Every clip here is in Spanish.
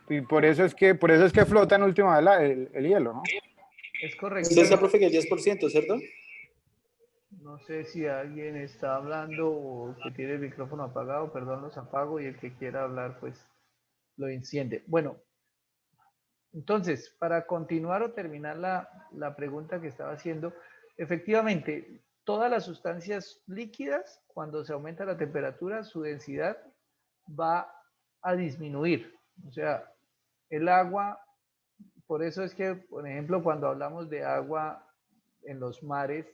Y por eso es que flota en última vez el hielo, ¿no? Es correcto. Usted está, profe, que el 10%, ¿cierto? No sé si alguien está hablando o que tiene el micrófono apagado, perdón, los apago y el que quiera hablar, pues lo enciende. Bueno, entonces, para continuar o terminar la pregunta que estaba haciendo, efectivamente, todas las sustancias líquidas, cuando se aumenta la temperatura, su densidad va a disminuir. O sea, el agua, por eso es que, por ejemplo, cuando hablamos de agua en los mares,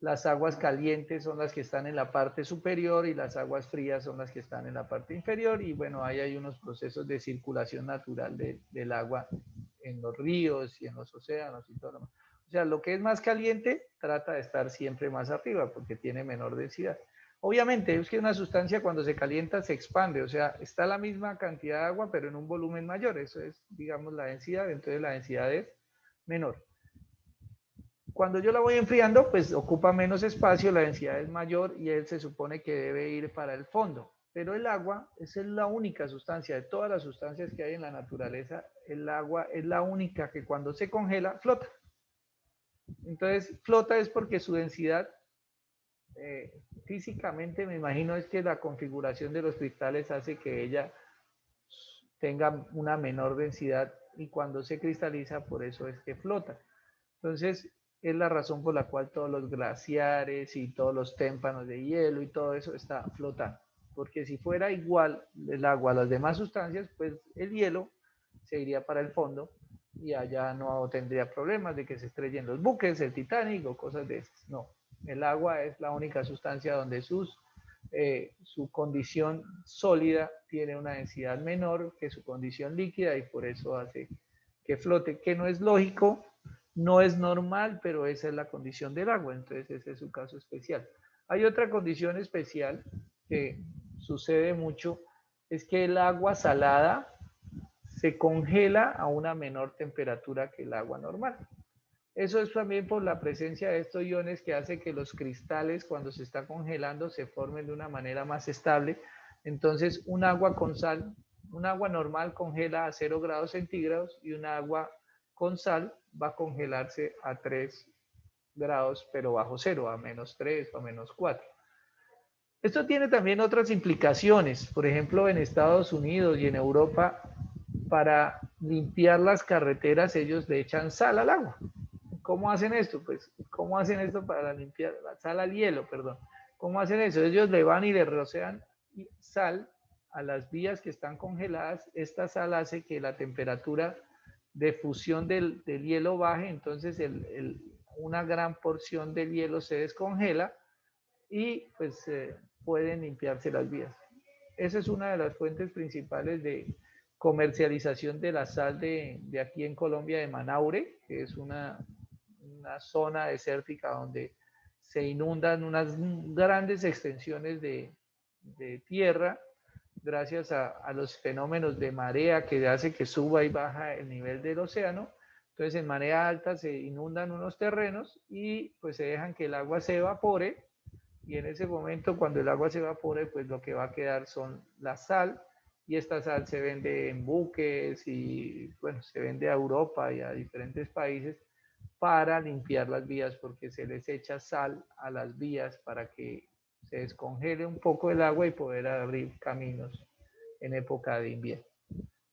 las aguas calientes son las que están en la parte superior y las aguas frías son las que están en la parte inferior. Y bueno, ahí hay unos procesos de circulación natural del agua en los ríos y en los océanos y todo lo demás. O sea, lo que es más caliente trata de estar siempre más arriba porque tiene menor densidad. Obviamente, es que una sustancia cuando se calienta se expande, o sea, está la misma cantidad de agua, pero en un volumen mayor. Eso es, digamos, la densidad, entonces la densidad es menor. Cuando yo la voy enfriando, pues ocupa menos espacio, la densidad es mayor y él se supone que debe ir para el fondo. Pero el agua es la única sustancia, de todas las sustancias que hay en la naturaleza, el agua es la única que cuando se congela flota. Entonces, flota es porque su densidad físicamente, me imagino, es que la configuración de los cristales hace que ella tenga una menor densidad y cuando se cristaliza, por eso es que flota. Entonces, es la razón por la cual todos los glaciares y todos los témpanos de hielo y todo eso está flotando. Porque si fuera igual el agua a las demás sustancias, pues el hielo se iría para el fondo y allá no tendría problemas de que se estrellen los buques, el Titanic o cosas de esas. No, el agua es la única sustancia donde su condición sólida tiene una densidad menor que su condición líquida y por eso hace que flote, que no es lógico, no es normal, pero esa es la condición del agua, entonces ese es su caso especial. Hay otra condición especial que sucede mucho, es que el agua salada se congela a una menor temperatura que el agua normal. Eso es también por la presencia de estos iones que hace que los cristales cuando se está congelando se formen de una manera más estable. Entonces un agua con sal, un agua normal congela a 0 grados centígrados y un agua con sal va a congelarse a 3 grados, pero bajo cero, a -3 o a -4. Esto tiene también otras implicaciones. Por ejemplo, en Estados Unidos y en Europa, para limpiar las carreteras, ellos le echan sal al agua. ¿Cómo hacen esto? Pues, ¿cómo hacen esto para limpiar la sal al hielo, perdón? ¿Cómo hacen eso? Ellos le van y le rocian sal a las vías que están congeladas. Esta sal hace que la temperatura de fusión del hielo baje, entonces una gran porción del hielo se descongela y pues pueden limpiarse las vías. Esa es una de las fuentes principales de comercialización de la sal de aquí en Colombia, de Manaure, que es una zona desértica donde se inundan unas grandes extensiones de tierra gracias a los fenómenos de marea que hace que suba y baja el nivel del océano. Entonces en marea alta se inundan unos terrenos y pues se dejan que el agua se evapore y en ese momento cuando el agua se evapore pues lo que va a quedar son la sal y esta sal se vende en buques y bueno, se vende a Europa y a diferentes países para limpiar las vías porque se les echa sal a las vías para que se descongele un poco el agua y poder abrir caminos en época de invierno.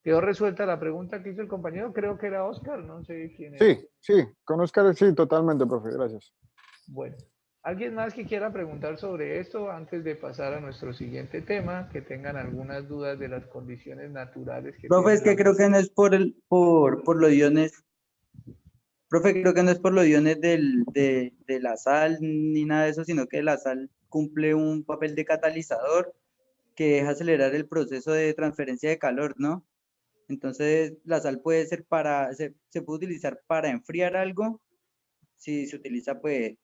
¿Quedó resuelta la pregunta que hizo el compañero? Creo que era Oscar, no sé quién era. Sí, sí, con Oscar sí, totalmente, profe, gracias. Bueno, ¿alguien más que quiera preguntar sobre esto antes de pasar a nuestro siguiente tema? Que tengan algunas dudas de las condiciones naturales que Profe, es tiene que la... creo que no es por los iones, profe, creo que no es por los iones de la sal ni nada de eso, sino que la sal cumple un papel de catalizador que deja acelerar el proceso de transferencia de calor, ¿no? Entonces, la sal puede ser se puede utilizar para enfriar algo, si se utiliza, pues,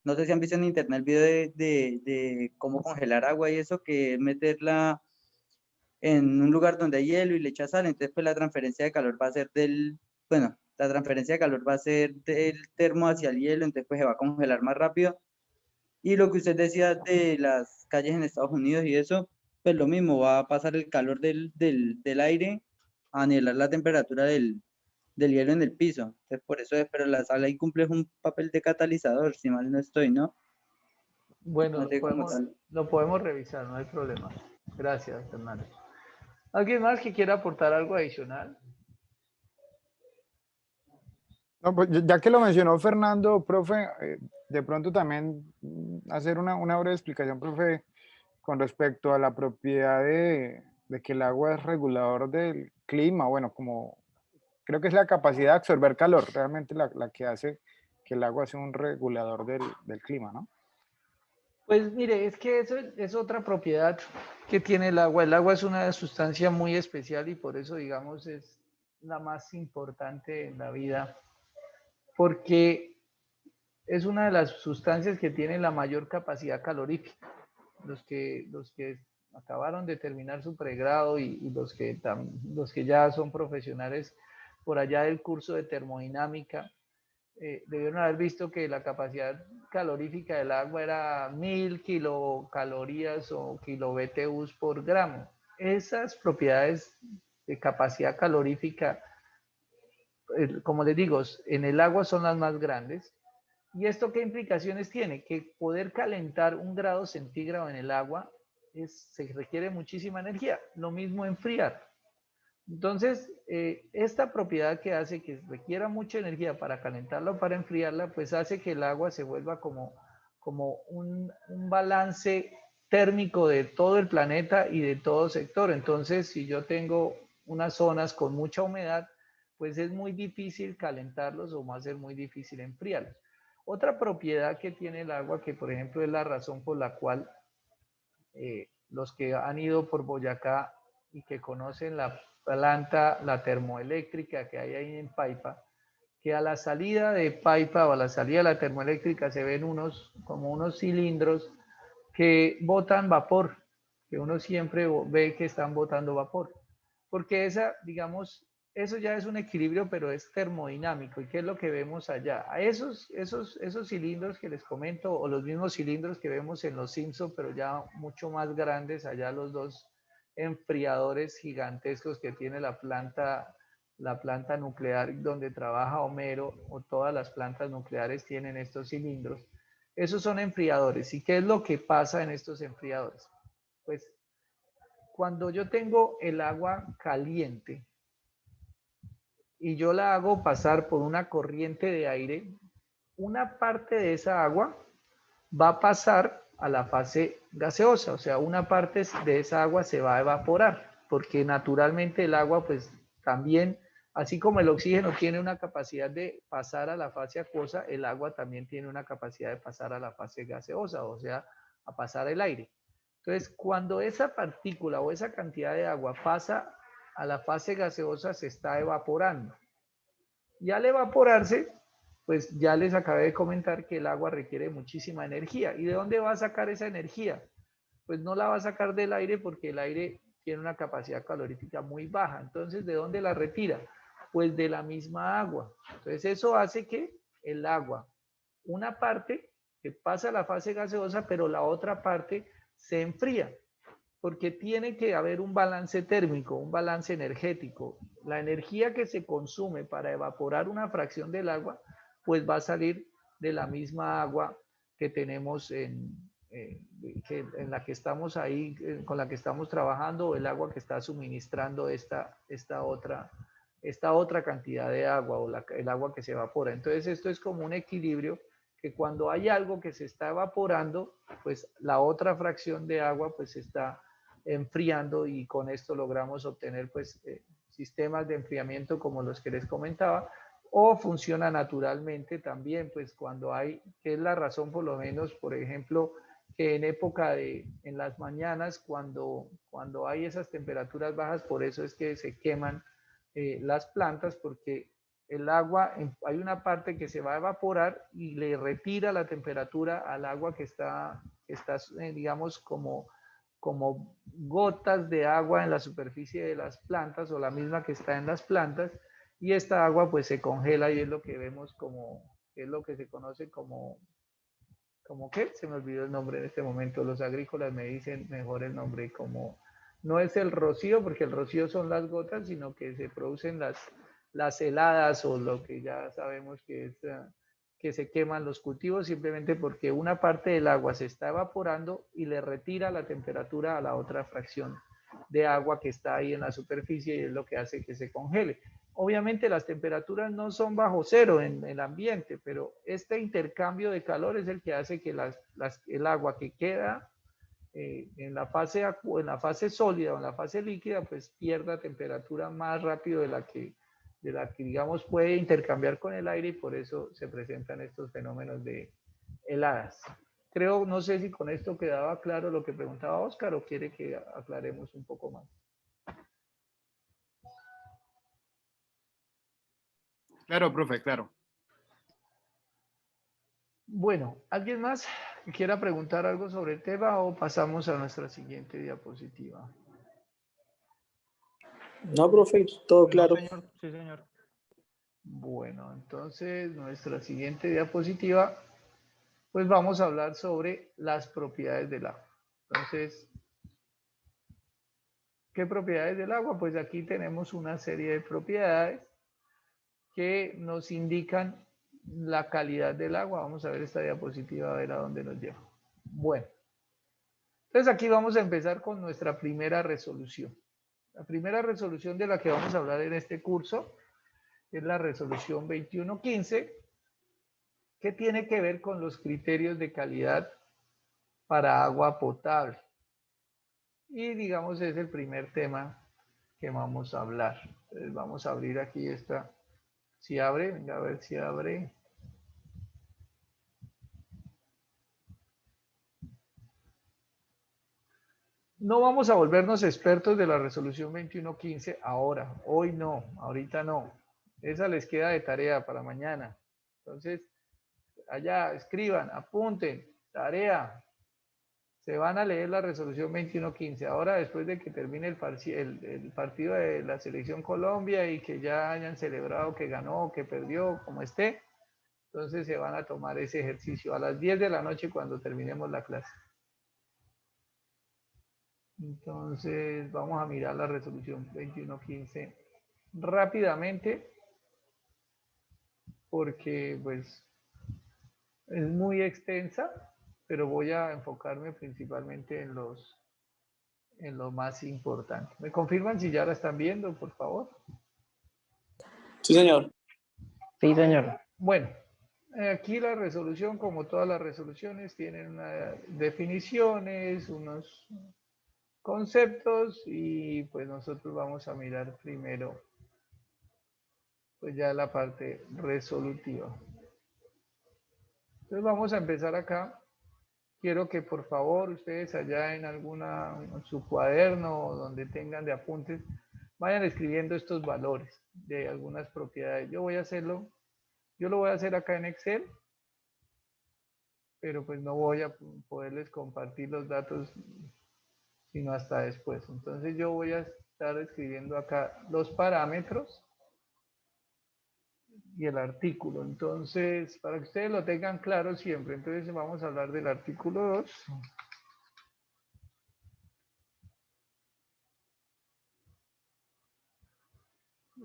no sé si han visto en internet el video de cómo congelar agua y eso, que es meterla en un lugar donde hay hielo y le echa sal, entonces pues la transferencia de calor va a ser bueno, la transferencia de calor va a ser del termo hacia el hielo, entonces pues se va a congelar más rápido. Y lo que usted decía de las calles en Estados Unidos y eso, pues lo mismo, va a pasar el calor del aire a nivelar la temperatura del hielo en el piso. Entonces, por eso es, pero la sal ahí cumple un papel de catalizador, si mal no estoy, ¿no? Bueno, No sé cómo tal. lo podemos revisar, no hay problema. Gracias, Fernando. ¿Alguien más que quiera aportar algo adicional? No, pues, ya que lo mencionó Fernando, profe, de pronto también hacer una breve explicación, profe, con respecto a la propiedad de que el agua es regulador del clima. Bueno, como creo que es la capacidad de absorber calor, realmente la que hace que el agua sea un regulador del clima, ¿no? Pues mire, es que eso es otra propiedad que tiene el agua. El agua es una sustancia muy especial y por eso, digamos, es la más importante en la vida, porque es una de las sustancias que tiene la mayor capacidad calorífica. Los que acabaron de terminar su pregrado y los que ya son profesionales por allá del curso de termodinámica, debieron haber visto que la capacidad calorífica del agua era 1000 kilocalorías o kilobtus por gramo. Esas propiedades de capacidad calorífica, como les digo, en el agua son las más grandes. ¿Y esto qué implicaciones tiene? Que poder calentar 1 grado centígrado en el agua se requiere muchísima energía. Lo mismo enfriar. Entonces, esta propiedad que hace que requiera mucha energía para calentarla o para enfriarla, pues hace que el agua se vuelva como un balance térmico de todo el planeta y de todo sector. Entonces, si yo tengo unas zonas con mucha humedad, pues es muy difícil calentarlos o va a ser muy difícil enfriarlos. Otra propiedad que tiene el agua, que por ejemplo es la razón por la cual los que han ido por Boyacá y que conocen la planta, la termoeléctrica que hay ahí en Paipa, que a la salida de Paipa o a la salida de la termoeléctrica se ven como unos cilindros que botan vapor, que uno siempre ve que están botando vapor, porque digamos, eso ya es un equilibrio, pero es termodinámico. ¿Y qué es lo que vemos allá? A esos cilindros que les comento, o los mismos cilindros que vemos en los Simpson, pero ya mucho más grandes, allá los dos enfriadores gigantescos que tiene la planta nuclear donde trabaja Homero, o todas las plantas nucleares tienen estos cilindros. Esos son enfriadores. ¿Y qué es lo que pasa en estos enfriadores? Pues cuando yo tengo el agua caliente y yo la hago pasar por una corriente de aire, una parte de esa agua va a pasar a la fase gaseosa, o sea, una parte de esa agua se va a evaporar, porque naturalmente el agua pues también, así como el oxígeno tiene una capacidad de pasar a la fase acuosa, el agua también tiene una capacidad de pasar a la fase gaseosa, o sea, a pasar el aire. Entonces, cuando esa partícula o esa cantidad de agua pasa a la fase gaseosa, se está evaporando. Y al evaporarse, pues ya les acabé de comentar que el agua requiere muchísima energía. ¿Y de dónde va a sacar esa energía? Pues no la va a sacar del aire porque el aire tiene una capacidad calorífica muy baja. Entonces, ¿de dónde la retira? Pues de la misma agua. Entonces, eso hace que el agua, una parte que pasa a la fase gaseosa, pero la otra parte se enfría, porque tiene que haber un balance térmico, un balance energético. La energía que se consume para evaporar una fracción del agua, pues va a salir de la misma agua que tenemos en la que estamos ahí, con la que estamos trabajando, o el agua que está suministrando esta otra cantidad de agua, o el agua que se evapora. Entonces esto es como un equilibrio, que cuando hay algo que se está evaporando, pues la otra fracción de agua pues está enfriando, y con esto logramos obtener pues sistemas de enfriamiento como los que les comentaba, o funciona naturalmente también, pues cuando hay, que es la razón por lo menos, por ejemplo, que en las mañanas, cuando hay esas temperaturas bajas, por eso es que se queman las plantas, porque el agua, hay una parte que se va a evaporar y le retira la temperatura al agua que está digamos, como gotas de agua en la superficie de las plantas, o la misma que está en las plantas, y esta agua pues se congela, y es lo que vemos es lo que se conoce ¿qué? Se me olvidó el nombre en este momento, los agrícolas me dicen mejor el nombre, No es el rocío, porque el rocío son las gotas, sino que se producen las heladas o lo que ya sabemos que es que se queman los cultivos simplemente porque una parte del agua se está evaporando y le retira la temperatura a la otra fracción de agua que está ahí en la superficie y es lo que hace que se congele. Obviamente las temperaturas no son bajo cero en el ambiente, pero este intercambio de calor es el que hace que el agua que queda en la fase sólida o en la fase líquida, pues pierda temperatura más rápido de la que digamos puede intercambiar con el aire y por eso se presentan estos fenómenos de heladas. Creo, no sé si con esto quedaba claro lo que preguntaba Oscar o quiere que aclaremos un poco más. Claro, profe, claro. Bueno, ¿alguien más que quiera preguntar algo sobre el tema o pasamos a nuestra siguiente diapositiva? No, profe, todo claro. No, señor. Sí, señor. Bueno, entonces nuestra siguiente diapositiva, pues vamos a hablar sobre las propiedades del agua. Entonces, ¿qué propiedades del agua? Pues aquí tenemos una serie de propiedades que nos indican la calidad del agua. Vamos a ver esta diapositiva, a ver a dónde nos lleva. Bueno, entonces aquí vamos a empezar con nuestra primera resolución. La primera resolución de la que vamos a hablar en este curso es la resolución 2115, que tiene que ver con los criterios de calidad para agua potable. Y digamos es el primer tema que vamos a hablar. Entonces vamos a abrir aquí esta. Si abre, venga a ver si abre. No vamos a volvernos expertos de la resolución 2115 ahora, hoy no, ahorita no. Esa les queda de tarea para mañana. Entonces, allá escriban, apunten, tarea. Se van a leer la resolución 2115. Ahora, después de que termine el partido de la Selección Colombia y que ya hayan celebrado que ganó, que perdió, como esté, entonces se van a tomar ese ejercicio a las 10 de la noche cuando terminemos la clase. Entonces, vamos a mirar la resolución 2115 rápidamente porque pues es muy extensa, pero voy a enfocarme principalmente en lo más importante. ¿Me confirman si ya la están viendo, por favor? Sí, señor. Sí, señor. Bueno, aquí la resolución, como todas las resoluciones, tienen definiciones, unos conceptos y pues nosotros vamos a mirar primero pues ya la parte resolutiva. Entonces vamos a empezar acá. Quiero que por favor ustedes allá en su cuaderno o donde tengan de apuntes, vayan escribiendo estos valores de algunas propiedades. Yo voy a hacerlo, yo lo voy a hacer acá en Excel, pero pues no voy a poderles compartir los datos sino hasta después. Entonces yo voy a estar escribiendo acá los parámetros y el artículo. Entonces, para que ustedes lo tengan claro siempre, entonces vamos a hablar del artículo 2.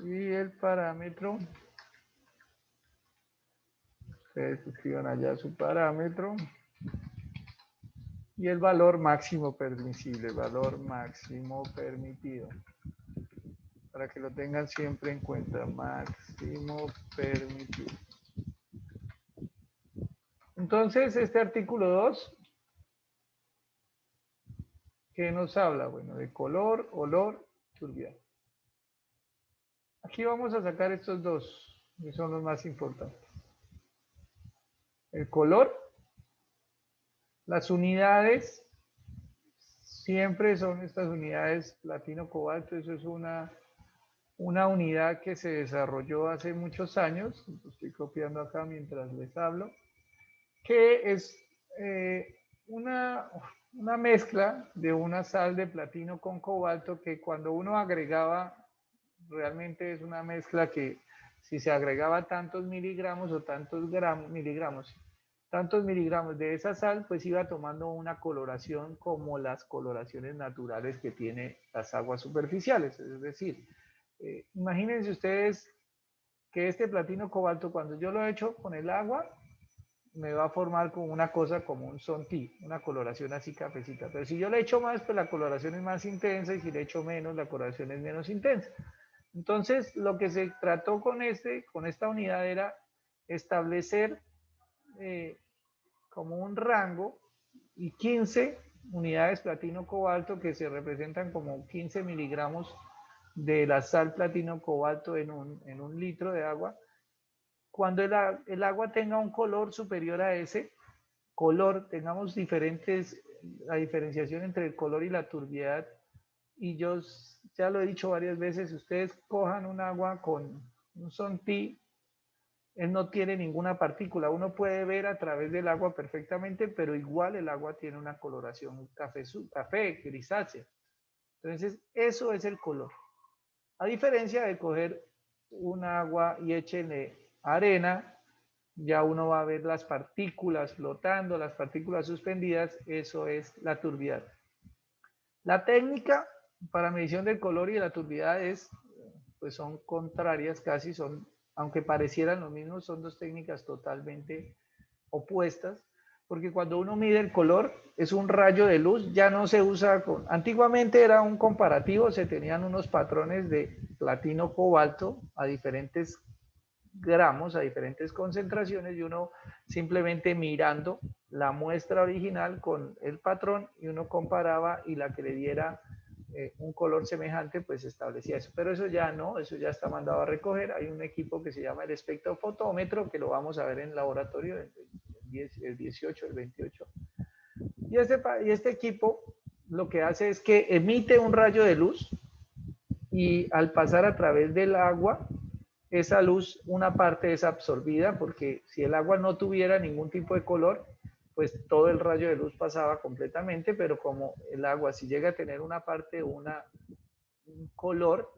Y el parámetro, ustedes escriban allá su parámetro. Y el valor máximo permisible, valor máximo permitido. Para que lo tengan siempre en cuenta, máximo permitido. Entonces, este artículo 2, ¿qué nos habla? Bueno, de color, olor, turbidez. Aquí vamos a sacar estos dos, que son los más importantes. El color, las unidades, siempre son estas unidades platino-cobalto, eso es una unidad que se desarrolló hace muchos años, lo estoy copiando acá mientras les hablo, que es una mezcla de una sal de platino con cobalto que cuando uno agregaba, realmente es una mezcla que si se agregaba tantos miligramos o tantos miligramos, tantos miligramos de esa sal, pues iba tomando una coloración como las coloraciones naturales que tiene las aguas superficiales. Es decir, imagínense ustedes que este platino cobalto, cuando yo lo echo con el agua, me va a formar como una cosa como un sonti, una coloración así cafecita. Pero si yo le echo más, pues la coloración es más intensa, y si le echo menos, la coloración es menos intensa. Entonces, lo que se trató con esta unidad era establecer como un rango y 15 unidades platino cobalto que se representan como 15 miligramos de la sal platino cobalto en un litro de agua. Cuando el agua tenga un color superior a ese color, tengamos la diferenciación entre el color y la turbiedad, y yo ya lo he dicho varias veces, ustedes cojan un agua con un sonti, él no tiene ninguna partícula, uno puede ver a través del agua perfectamente, pero igual el agua tiene una coloración café grisácea. Entonces, eso es el color. A diferencia de coger un agua y échenle arena, ya uno va a ver las partículas flotando, las partículas suspendidas, eso es la turbiedad. La técnica para medición del color y de la turbiedad pues son contrarias casi, aunque parecieran lo mismo, son dos técnicas totalmente opuestas, porque cuando uno mide el color es un rayo de luz, ya no se usa antiguamente era un comparativo, se tenían unos patrones de platino cobalto a diferentes gramos, a diferentes concentraciones, y uno simplemente mirando la muestra original con el patrón, y uno comparaba, y la que le diera un color semejante pues establecía eso. Pero eso ya no, eso ya está mandado a recoger. Hay un equipo que se llama el espectrofotómetro, que lo vamos a ver en el laboratorio el 18, el 28. Y este equipo lo que hace es que emite un rayo de luz, y al pasar a través del agua, esa luz, una parte es absorbida, porque si el agua no tuviera ningún tipo de color, pues todo el rayo de luz pasaba completamente, pero como el agua si llega a tener una parte, un color,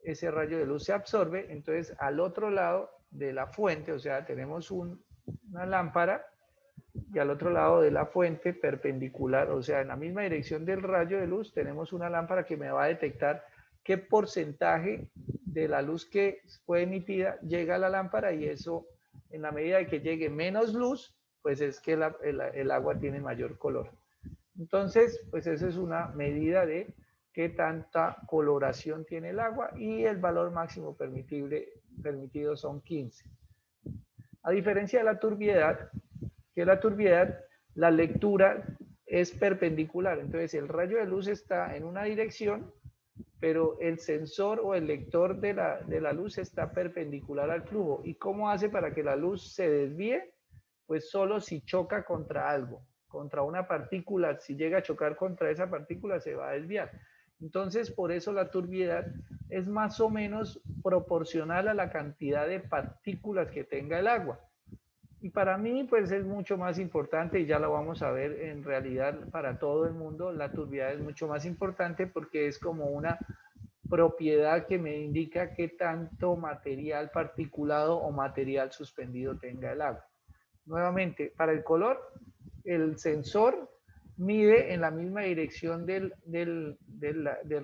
ese rayo de luz se absorbe. Entonces al otro lado de la fuente, o sea, tenemos una lámpara, y al otro lado de la fuente perpendicular, o sea, en la misma dirección del rayo de luz, tenemos una lámpara que me va a detectar qué porcentaje de la luz que fue emitida llega a la lámpara, y eso, en la medida de que llegue menos luz, pues es que el agua tiene mayor color. Entonces, pues esa es una medida de qué tanta coloración tiene el agua, y el valor máximo permitido son 15. A diferencia de la turbiedad, la lectura es perpendicular. Entonces, el rayo de luz está en una dirección, pero el sensor o el lector de la luz está perpendicular al flujo. ¿Y cómo hace para que la luz se desvíe? Pues solo si choca contra algo, contra una partícula. Si llega a chocar contra esa partícula, se va a desviar. Entonces, por eso la turbiedad es más o menos proporcional a la cantidad de partículas que tenga el agua. Y para mí, pues es mucho más importante, y ya lo vamos a ver en realidad para todo el mundo, la turbiedad es mucho más importante, porque es como una propiedad que me indica qué tanto material particulado o material suspendido tenga el agua. Nuevamente, para el color, el sensor mide en la misma dirección del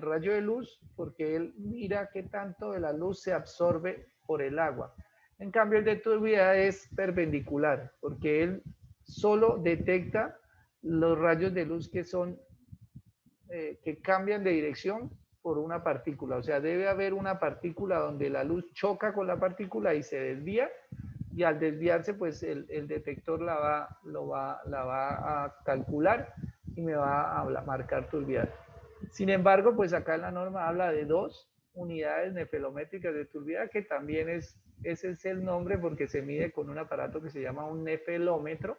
rayo de luz, porque él mira qué tanto de la luz se absorbe por el agua. En cambio, el de turbiedad es perpendicular, porque él solo detecta los rayos de luz que que cambian de dirección por una partícula. O sea, debe haber una partícula donde la luz choca con la partícula y se desvía, y al desviarse, pues el detector la va a calcular y me va a marcar turbiedad. Sin embargo, pues acá en la norma habla de 2 unidades nefelométricas de turbiedad, que también ese es el nombre porque se mide con un aparato que se llama un nefelómetro.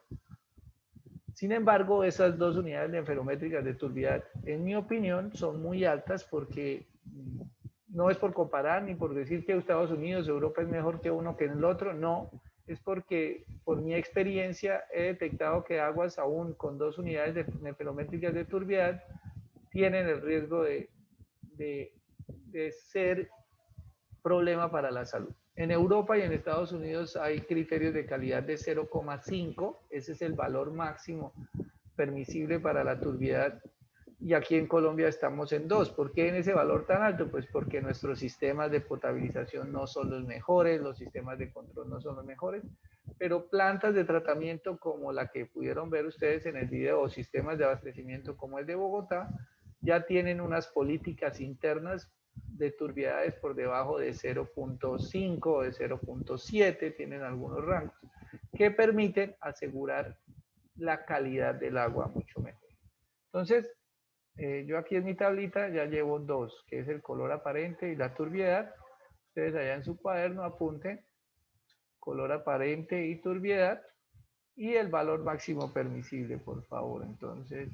Sin embargo, esas 2 unidades nefelométricas de turbiedad, en mi opinión, son muy altas, porque no es por comparar ni por decir que Estados Unidos, Europa es mejor que uno que en el otro, no, es porque por mi experiencia he detectado que aguas aún con 2 unidades nefelométricas de turbiedad tienen el riesgo de ser problema para la salud. En Europa y en Estados Unidos hay criterios de calidad de 0,5, ese es el valor máximo permisible para la turbiedad, y aquí en Colombia estamos en 2. ¿Por qué en ese valor tan alto? Pues porque nuestros sistemas de potabilización no son los mejores, los sistemas de control no son los mejores, pero plantas de tratamiento como la que pudieron ver ustedes en el video, o sistemas de abastecimiento como el de Bogotá, ya tienen unas políticas internas de turbiedades por debajo de 0,5 o de 0,7, tienen algunos rangos, que permiten asegurar la calidad del agua mucho mejor. Entonces, yo aquí en mi tablita ya llevo 2, que es el color aparente y la turbiedad. Ustedes allá en su cuaderno apunten color aparente y turbiedad y el valor máximo permisible, por favor. Entonces,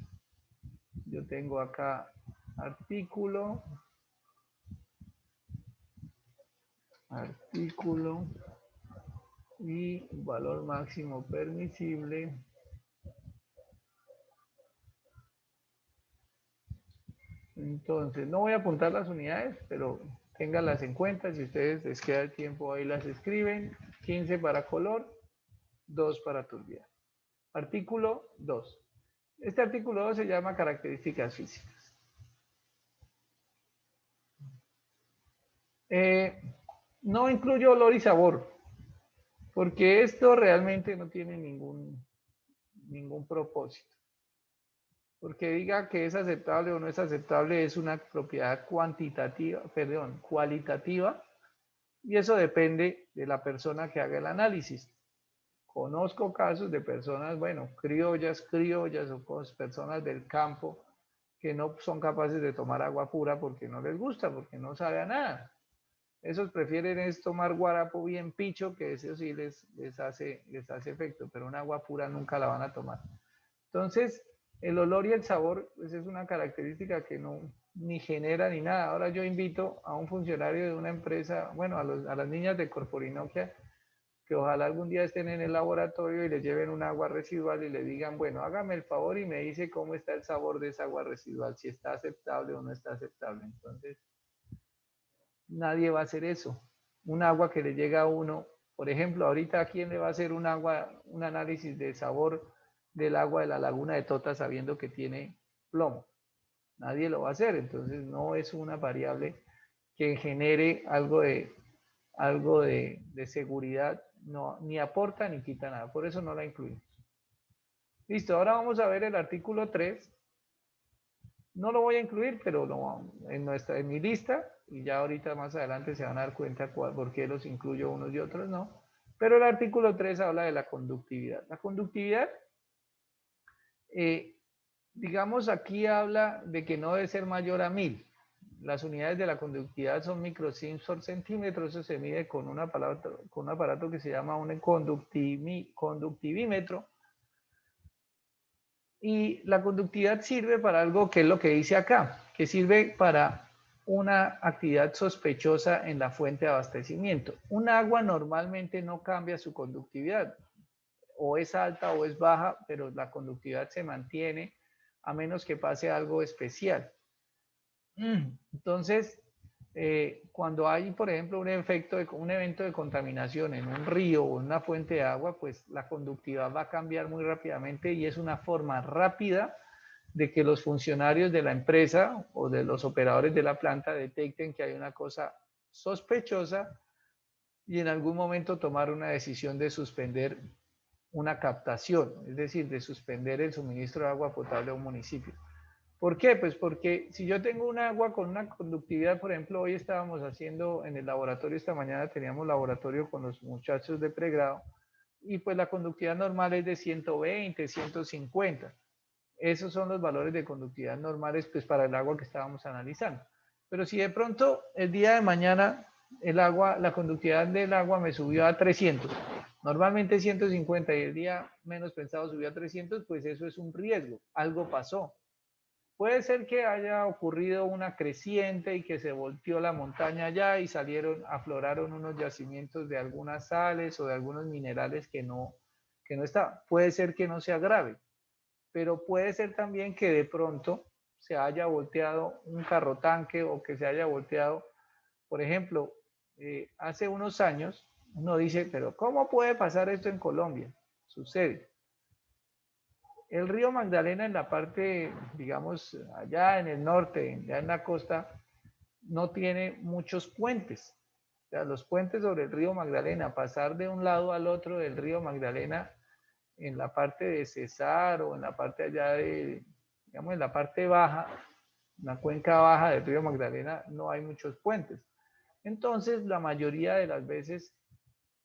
yo tengo acá artículo y valor máximo permisible. Entonces, no voy a apuntar las unidades, pero ténganlas en cuenta. Si ustedes les queda el tiempo, ahí las escriben. 15 para color, 2 para turbiedad. Artículo 2. Este artículo 2 se llama características físicas. No incluye olor y sabor, porque esto realmente no tiene ningún propósito. Porque diga que es aceptable o no es aceptable es una propiedad cualitativa, y eso depende de la persona que haga el análisis. Conozco casos de personas, bueno, criollas o personas del campo que no son capaces de tomar agua pura porque no les gusta, porque no sabe a nada. Esos prefieren es tomar guarapo bien picho, que eso sí les hace efecto, pero un agua pura nunca la van a tomar. Entonces, el olor y el sabor, pues es una característica que no ni genera ni nada. Ahora yo invito a un funcionario de una empresa, bueno, a las niñas de Corporinoquia, que ojalá algún día estén en el laboratorio y les lleven un agua residual y le digan, bueno, hágame el favor y me dice cómo está el sabor de esa agua residual, si está aceptable o no está aceptable. Entonces, nadie va a hacer eso. Un agua que le llega a uno, por ejemplo, ahorita ¿a quién le va a hacer un análisis de sabor del agua de la laguna de Tota sabiendo que tiene plomo? Nadie lo va a hacer, entonces no es una variable que genere algo de seguridad, no, ni aporta ni quita nada, por eso no la incluimos. Listo, ahora vamos a ver el artículo 3. No lo voy a incluir, pero en mi lista, y ya ahorita más adelante se van a dar cuenta por qué los incluyo unos y otros no. Pero el artículo 3 habla de la conductividad. La conductividad, digamos, aquí habla de que no debe ser mayor a 1000. Las unidades de la conductividad son microsiemens por centímetro. Eso se mide con un aparato que se llama un conductivímetro. Y la conductividad sirve para algo que es lo que dice acá, que sirve para una actividad sospechosa en la fuente de abastecimiento. Un agua normalmente no cambia su conductividad, o es alta o es baja, pero la conductividad se mantiene a menos que pase algo especial. Entonces, cuando hay, por ejemplo, un evento de contaminación en un río o en una fuente de agua, pues la conductividad va a cambiar muy rápidamente y es una forma rápida de que los funcionarios de la empresa o de los operadores de la planta detecten que hay una cosa sospechosa y en algún momento tomar una decisión de suspender una captación, es decir, de suspender el suministro de agua potable a un municipio. ¿Por qué? Pues porque si yo tengo un agua con una conductividad, por ejemplo, hoy estábamos haciendo en el laboratorio, esta mañana teníamos laboratorio con los muchachos de pregrado, y pues la conductividad normal es de 120, 150. Esos son los valores de conductividad normales pues para el agua que estábamos analizando. Pero si de pronto el día de mañana la conductividad del agua me subió a 300, normalmente 150 y el día menos pensado subió a 300, pues eso es un riesgo, algo pasó. Puede ser que haya ocurrido una creciente y que se volteó la montaña allá y afloraron unos yacimientos de algunas sales o de algunos minerales que no estaban. Puede ser que no sea grave, pero puede ser también que de pronto se haya volteado un carro tanque o que se haya volteado, por ejemplo, hace unos años, uno dice, pero ¿cómo puede pasar esto en Colombia? Sucede. El río Magdalena en la parte, digamos, allá en el norte, ya en la costa, no tiene muchos puentes. O sea, los puentes sobre el río Magdalena, pasar de un lado al otro del río Magdalena en la parte de Cesar o en la parte allá de, digamos, en la parte baja, en la cuenca baja del río Magdalena, no hay muchos puentes. Entonces, la mayoría de las veces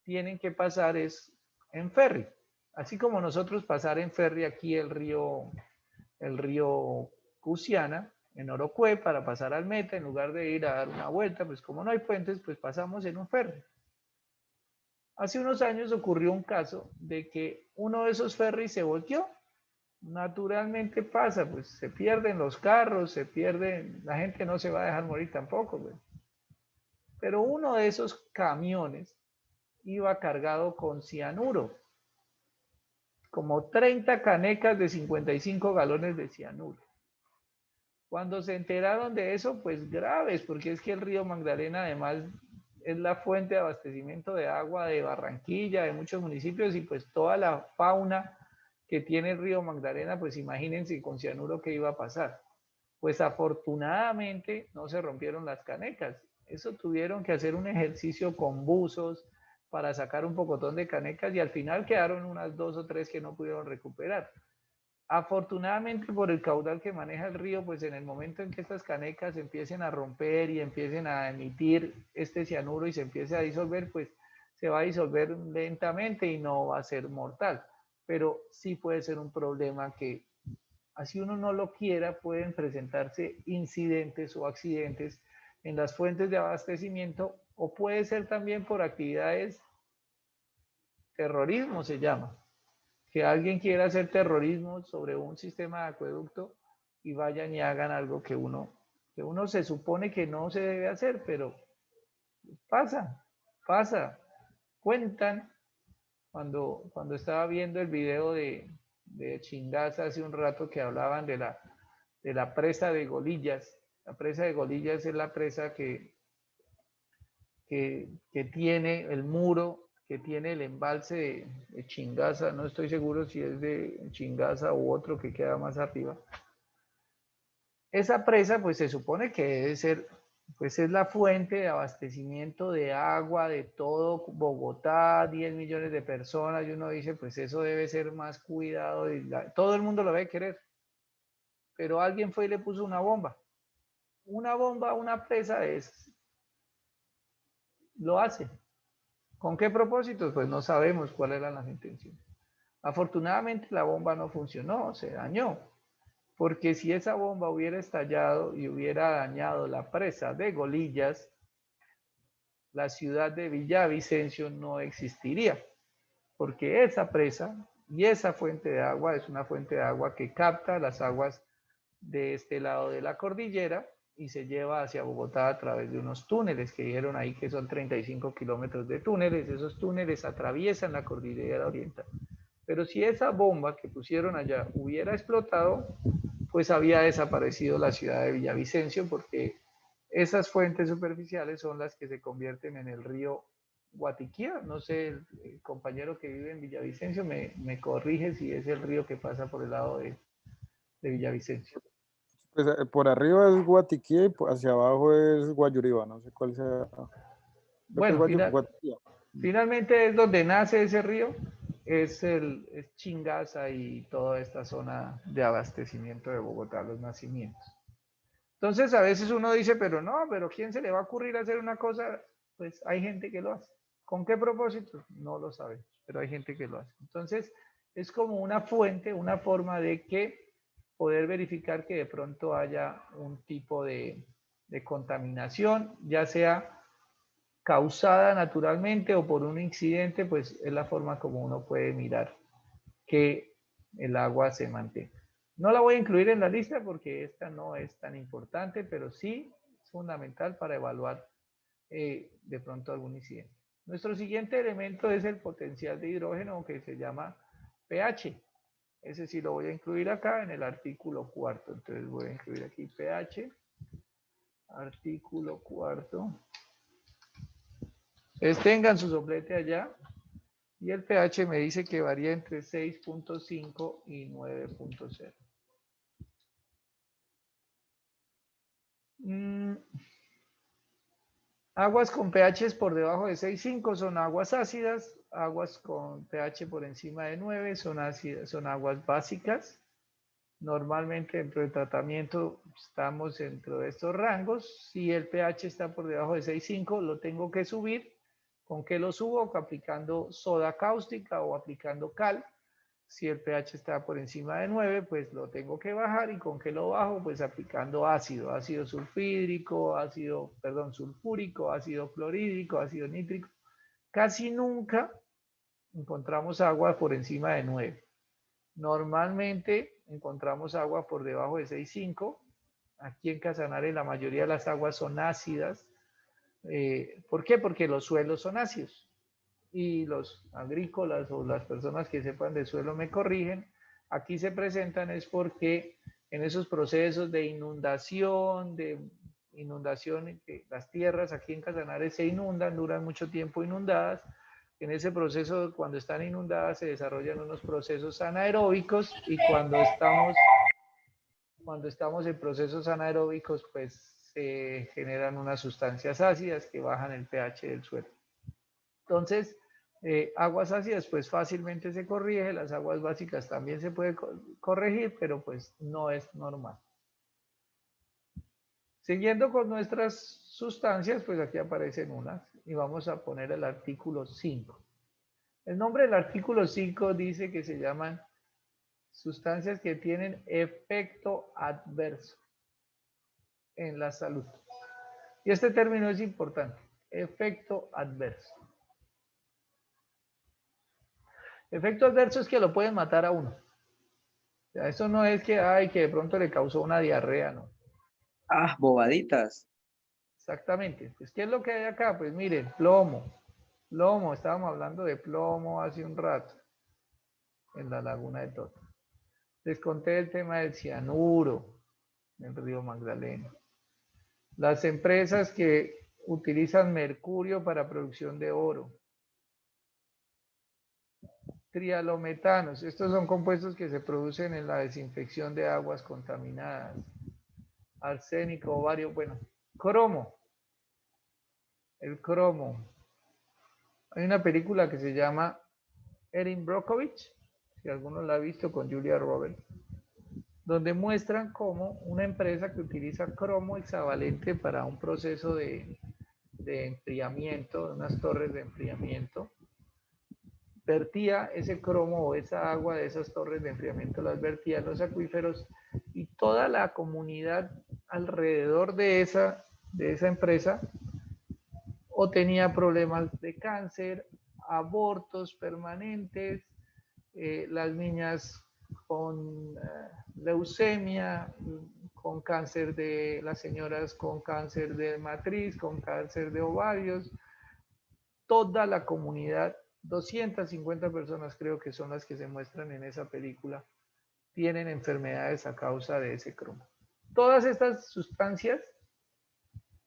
tienen que pasar es en ferry. Así como nosotros pasar en ferry aquí el río Cusiana, en Orocue, para pasar al Meta, en lugar de ir a dar una vuelta, pues como no hay puentes, pues pasamos en un ferry. Hace unos años ocurrió un caso de que uno de esos ferries se volteó. Naturalmente pasa, pues se pierden los carros, se pierden, la gente no se va a dejar morir tampoco, pues. Pero uno de esos camiones iba cargado con cianuro, como 30 canecas de 55 galones de cianuro. Cuando se enteraron de eso, pues graves, porque es que el río Magdalena además es la fuente de abastecimiento de agua de Barranquilla, de muchos municipios, y pues toda la fauna que tiene el río Magdalena, pues imagínense con cianuro qué iba a pasar. Pues afortunadamente no se rompieron las canecas. Eso tuvieron que hacer un ejercicio con buzos para sacar un pocotón de canecas y al final quedaron unas 2 o 3 que no pudieron recuperar. Afortunadamente por el caudal que maneja el río, pues en el momento en que estas canecas empiecen a romper y empiecen a emitir este cianuro y se empiece a disolver, pues se va a disolver lentamente y no va a ser mortal. Pero sí puede ser un problema que, así uno no lo quiera, pueden presentarse incidentes o accidentes en las fuentes de abastecimiento, o puede ser también por actividades, terrorismo se llama, que alguien quiera hacer terrorismo sobre un sistema de acueducto y vayan y hagan algo que uno se supone que no se debe hacer, pero pasa. Cuentan, cuando estaba viendo el video de Chingaza hace un rato, que hablaban de la presa de Golillas. La presa de Golillas es la presa que tiene el muro, que tiene el embalse de Chingaza. No estoy seguro si es de Chingaza u otro que queda más arriba. Esa presa, pues se supone que debe ser, pues es la fuente de abastecimiento de agua de todo Bogotá, 10 millones de personas, y uno dice, pues eso debe ser más cuidado, y todo el mundo lo debe querer. Pero alguien fue y le puso una bomba a una presa de esas. Lo hace. ¿Con qué propósitos? Pues no sabemos cuáles eran las intenciones. Afortunadamente la bomba no funcionó, se dañó, porque si esa bomba hubiera estallado y hubiera dañado la presa de Golillas, la ciudad de Villavicencio no existiría, porque esa presa y esa fuente de agua es una fuente de agua que capta las aguas de este lado de la cordillera y se lleva hacia Bogotá a través de unos túneles que dijeron ahí que son 35 kilómetros de túneles. Esos túneles atraviesan la cordillera oriental. Pero si esa bomba que pusieron allá hubiera explotado, pues había desaparecido la ciudad de Villavicencio, porque esas fuentes superficiales son las que se convierten en el río Guatiquía. No sé, el compañero que vive en Villavicencio me corrige si es el río que pasa por el lado de Villavicencio. Pues por arriba es Guatiquía y hacia abajo es Guayuriba, no sé cuál sea. Creo que es Bueno, Guatiquía. finalmente es donde nace ese río, es Chingaza y toda esta zona de abastecimiento de Bogotá, los nacimientos. Entonces a veces uno dice, pero no, pero ¿quién se le va a ocurrir hacer una cosa? Pues hay gente que lo hace. ¿Con qué propósito? No lo sabemos, pero hay gente que lo hace. Entonces es como una fuente, una forma de que poder verificar que de pronto haya un tipo de contaminación, ya sea causada naturalmente o por un incidente, pues es la forma como uno puede mirar que el agua se mantenga. No la voy a incluir en la lista porque esta no es tan importante, pero sí es fundamental para evaluar de pronto algún incidente. Nuestro siguiente elemento es el potencial de hidrógeno, que se llama pH. Ese sí lo voy a incluir acá en el artículo 4. Entonces voy a incluir aquí pH, artículo 4. Entonces tengan su soplete allá y el pH me dice que varía entre 6.5 y 9.0. Aguas con pH por debajo de 6.5 son aguas ácidas, aguas con pH por encima de 9 son ácidas, son aguas básicas. Normalmente dentro del tratamiento estamos dentro de estos rangos. Si el pH está por debajo de 6.5, lo tengo que subir. ¿Con qué lo subo? Aplicando soda cáustica o aplicando cal. Si el pH está por encima de 9, pues lo tengo que bajar. ¿Y con qué lo bajo? Pues aplicando ácido sulfúrico, ácido clorhídrico, ácido nítrico. Casi nunca encontramos agua por encima de 9. Normalmente encontramos agua por debajo de 6.5. Aquí en Casanare la mayoría de las aguas son ácidas. ¿Por qué? Porque los suelos son ácidos. Y los agrícolas o las personas que sepan de suelo me corrigen. Aquí se presentan es porque en esos procesos de inundación, las tierras aquí en Casanare se inundan, duran mucho tiempo inundadas. En ese proceso, cuando están inundadas, se desarrollan unos procesos anaeróbicos y cuando estamos en procesos anaeróbicos, pues se generan unas sustancias ácidas que bajan el pH del suelo. Entonces, aguas ácidas, pues fácilmente se corrige, las aguas básicas también se puede corregir, pero pues no es normal. Siguiendo con nuestras sustancias, pues aquí aparecen unas y vamos a poner el artículo 5. El nombre del artículo 5 dice que se llaman sustancias que tienen efecto adverso en la salud. Y este término es importante, efecto adverso. Efecto adverso es que lo pueden matar a uno. O sea, eso no es que, que de pronto le causó una diarrea, no. Ah, bobaditas. Exactamente. Pues, ¿qué es lo que hay acá? Pues miren, plomo. Plomo, estábamos hablando de plomo hace un rato en la laguna de Tota. Les conté el tema del cianuro en el río Magdalena. Las empresas que utilizan mercurio para producción de oro. Trialometanos, estos son compuestos que se producen en la desinfección de aguas contaminadas. Arsénico, ovario, bueno, cromo. El cromo. Hay una película que se llama Erin Brockovich, si alguno la ha visto, con Julia Roberts, donde muestran cómo una empresa que utiliza cromo hexavalente para un proceso de enfriamiento, unas torres de enfriamiento, vertía ese cromo o esa agua de esas torres de enfriamiento, las vertía en los acuíferos y toda la comunidad alrededor de esa empresa o tenía problemas de cáncer, abortos permanentes, las niñas con leucemia, con cáncer las señoras con cáncer de matriz, con cáncer de ovarios, toda la comunidad, 250 personas creo que son las que se muestran en esa película, tienen enfermedades a causa de ese cromo. Todas estas sustancias,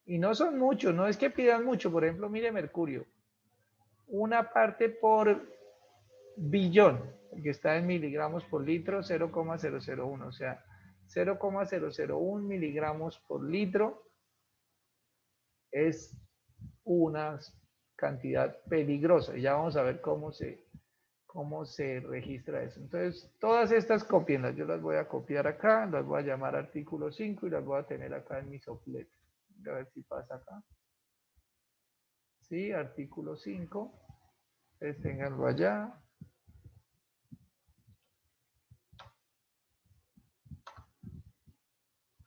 y no son muchos, no es que pidan mucho, por ejemplo, mire mercurio, una parte por billón, que está en miligramos por litro, 0,001, o sea, 0,001 miligramos por litro es una cantidad peligrosa. Y ya vamos a ver cómo se registra eso. Entonces, todas estas copienlas, yo las voy a copiar acá, las voy a llamar artículo 5 y las voy a tener acá en mi soplete. A ver si pasa acá. Sí, artículo 5. Ustedes tenganlo allá.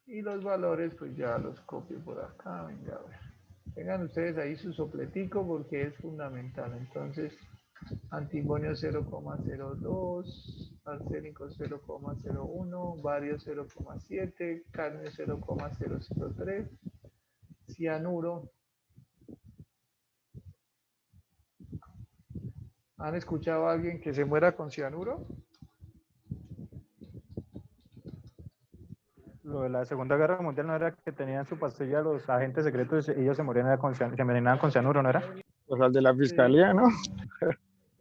Y los valores, pues ya los copio por acá. Venga, a ver. Tengan ustedes ahí su sopletico porque es fundamental. Entonces, antimonio 0,02, arsénico 0,01, bario 0,7, cadmio 0,003, cianuro. ¿Han escuchado a alguien que se muera con cianuro? Lo de la Segunda Guerra Mundial no era que tenían su pastilla los agentes secretos y ellos se morían se envenenaban con cianuro, ¿no era? O sea, el de la fiscalía, ¿no?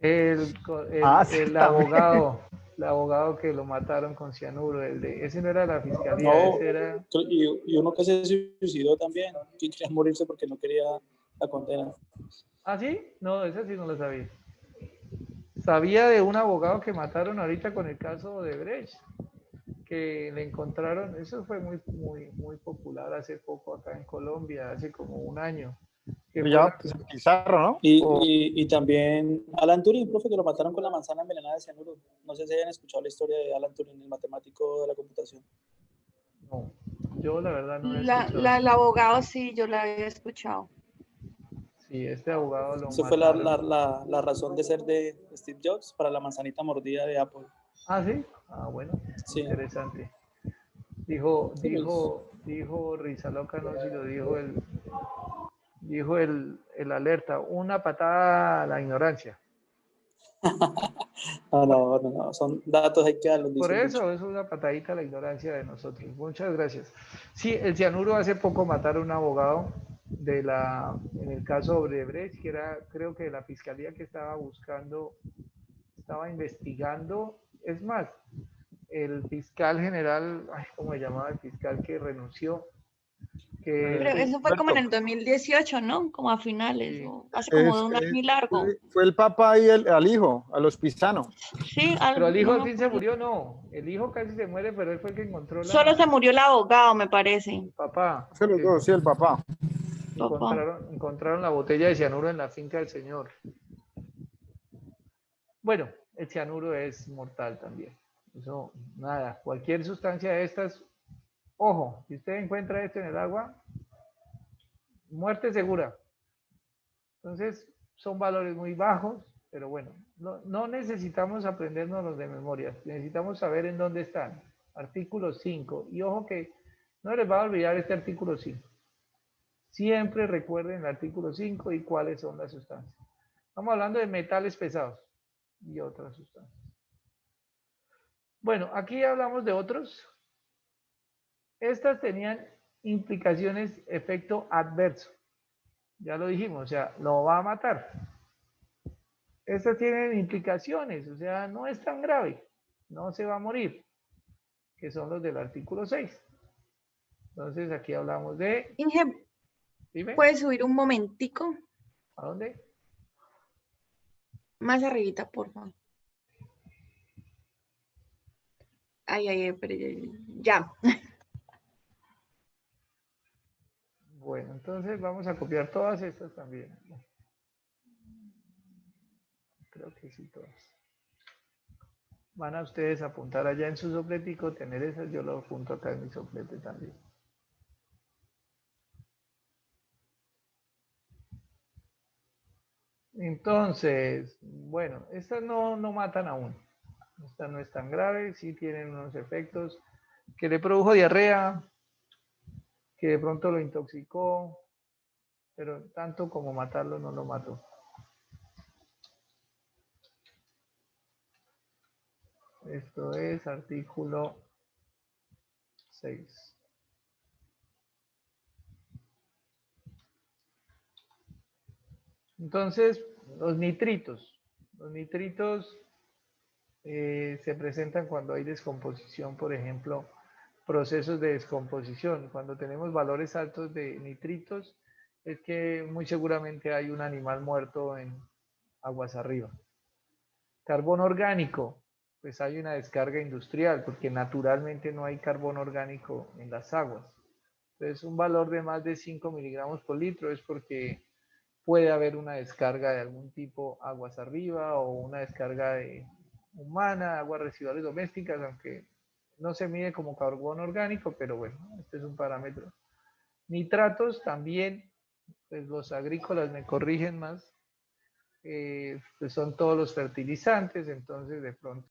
El Sí, el abogado que lo mataron con cianuro, ese no era la fiscalía, No, ese era... y uno que se suicidó también, que quería morirse porque no quería la condena. ¿Ah, sí? No, ese sí no lo sabía. Sabía de un abogado que mataron ahorita con el caso de Brecht, que le encontraron, eso fue muy popular hace poco acá en Colombia, hace como un año. Que fue ya Pizarro, ¿no? Y también Alan Turing, profe, que lo mataron con la manzana envenenada de cianuro. No sé si hayan escuchado la historia de Alan Turing, el matemático de la computación. No, yo la verdad no he escuchado. El abogado sí, yo la había escuchado. Sí, este abogado lo Eso fue mataron. la razón de ser de Steve Jobs para la manzanita mordida de Apple. Ah, sí. Ah, bueno, Sí. interesante. Dijo Sí, pues. Rizaloca, no sé si lo dijo el alerta, una patada a la ignorancia. No, son datos, hay que darlos, Por dice el dicho. eso es una patadita a la ignorancia de nosotros. Muchas gracias. Sí, el cianuro hace poco mataron a un abogado en el caso de Brecht, que era, creo que la fiscalía que estaba buscando, estaba investigando. Es más, el fiscal general, ay, ¿cómo se llamaba el fiscal que renunció? Pero Que eso fue como en el 2018, ¿no? Como a finales, sí, o hace como de un año y largo. Fue el papá y al hijo, a los Pisano. Sí, pero el hijo no al me fin se acuerdo. murió, no. El hijo casi se muere, pero él fue el que encontró Solo se murió el abogado, me parece. el papá. Fue los dos, sí, el papá. Papá. Encontraron la botella de cianuro en la finca del señor. Bueno, el cianuro es mortal también. Eso, nada, cualquier sustancia de estas, ojo, si usted encuentra esto en el agua, muerte segura. Entonces, son valores muy bajos, pero bueno, no necesitamos aprendernos los de memoria, necesitamos saber en dónde están. Artículo 5, y ojo que no les va a olvidar este artículo 5. Siempre recuerden el artículo 5 y cuáles son las sustancias. Estamos hablando de metales pesados y otras sustancias. Bueno, aquí hablamos de otros. Estas tenían implicaciones, efecto adverso. Ya lo dijimos, o sea, lo va a matar. Estas tienen implicaciones, o sea, no es tan grave, no se va a morir, que son los del artículo 6. Entonces, aquí hablamos de... Inge, Dime, ¿puedes subir un momentico? ¿a dónde? Más arribita, por favor. Ay, pero ya. Bueno, entonces vamos a copiar todas estas también. Creo que sí, todas. Van a ustedes a apuntar allá en su sopletico, tener esas, yo lo apunto acá en mi soplete también. Entonces, bueno, estas no matan aún. Esta no es tan grave, sí tienen unos efectos que le produjo diarrea, que de pronto lo intoxicó, pero tanto como matarlo no lo mató. Esto es artículo 6. Entonces, los nitritos. Los nitritos se presentan cuando hay descomposición, por ejemplo, procesos de descomposición. Cuando tenemos valores altos de nitritos, es que muy seguramente hay un animal muerto en aguas arriba. Carbón orgánico, pues hay una descarga industrial, porque naturalmente no hay carbón orgánico en las aguas. Entonces, un valor de más de 5 miligramos por litro es porque puede haber una descarga de algún tipo aguas arriba o una descarga humana, aguas residuales domésticas, aunque no se mide como carbón orgánico, pero bueno, este es un parámetro. Nitratos también, pues los agrícolas me corrigen más, pues son todos los fertilizantes, entonces de pronto